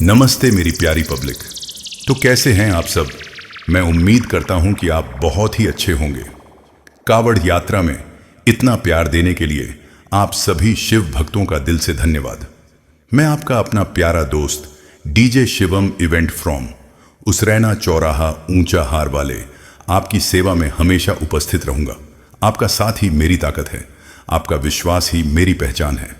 नमस्ते मेरी प्यारी पब्लिक। तो कैसे हैं आप सब? मैं उम्मीद करता हूं कि आप बहुत ही अच्छे होंगे। कावड़ यात्रा में इतना प्यार देने के लिए आप सभी शिव भक्तों का दिल से धन्यवाद। मैं आपका अपना प्यारा दोस्त डीजे शिवम इवेंट फ्रॉम उसरैना चौराहा ऊंचा हार वाले आपकी सेवा में हमेशा उपस्थित रहूंगा। आपका साथ ही मेरी ताकत है, आपका विश्वास ही मेरी पहचान है।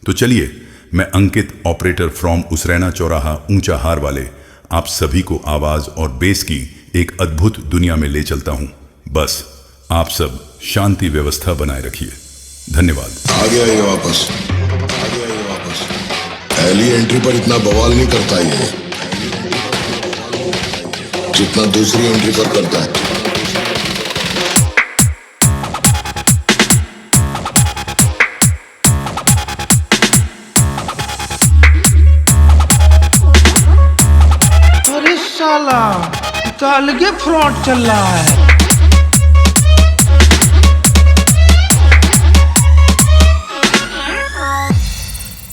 तो चलिए, मैं अंकित ऑपरेटर फ्रॉम उसरैना चौराहा ऊंचा हार वाले आप सभी को आवाज और बेस की एक अद्भुत दुनिया में ले चलता हूं। बस आप सब शांति व्यवस्था बनाए रखिए। धन्यवाद। आ गया ये वापस, पहली एंट्री पर इतना बवाल नहीं करता ये जितना दूसरी एंट्री पर करता है। अरे साला, तो अलगे फ्रॉड चल रहा है।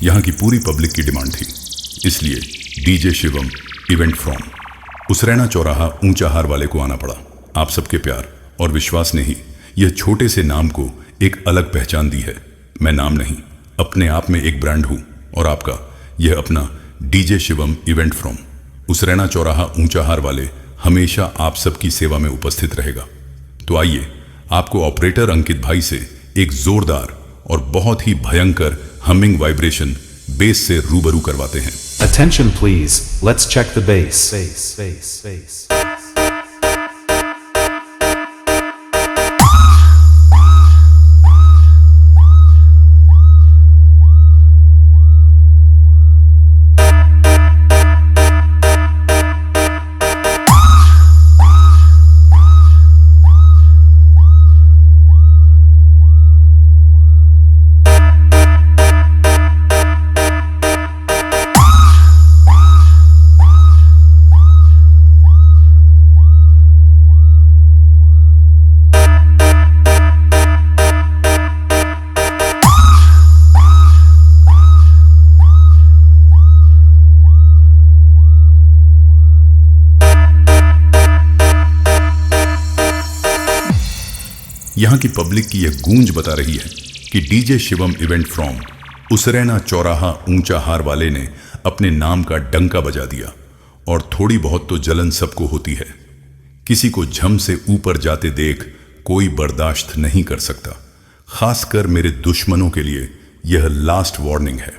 यहाँ की पूरी पब्लिक की डिमांड थी, इसलिए डीजे शिवम इवेंट फ्रॉम उसरैना चौराहा ऊंचा हार वाले को आना पड़ा। आप सबके प्यार और विश्वास ने ही यह छोटे से नाम को एक अलग पहचान दी है। मैं नाम नहीं, अपने आप में एक ब्रांड हूं और आपका यह अपना डीजे शिवम इवेंट फ्रॉम उसरैना चौराहा ऊंचा हार वाले हमेशा आप सबकी सेवा में उपस्थित रहेगा। तो आइए, आपको ऑपरेटर अंकित भाई से एक जोरदार और बहुत ही भयंकर हमिंग वाइब्रेशन बेस से रूबरू करवाते हैं। Attention please, let's check the bass. यहाँ की पब्लिक की यह गूंज बता रही है कि डीजे शिवम इवेंट फ्रॉम उसरैना चौराहा ऊंचा हार वाले ने अपने नाम का डंका बजा दिया। और थोड़ी बहुत तो जलन सबको होती है। किसी को झम से ऊपर जाते देख कोई बर्दाश्त नहीं कर सकता। खासकर मेरे दुश्मनों के लिए यह लास्ट वार्निंग है।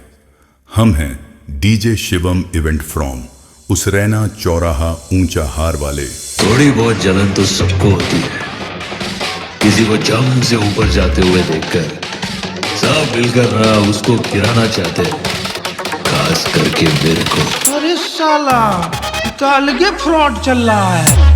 हम हैं डीजे शिवम इवेंट फ्रॉम उसरैना चौराहा ऊंचा हार वाले। थोड़ी बहुत जलन तो सबको होती है। किसी को जम से ऊपर जाते हुए देखकर सब मिलकर उसको गिराना चाहते, खास करके मेरे को। अरे साला, तो अलगे फ्रॉड चल रहा है।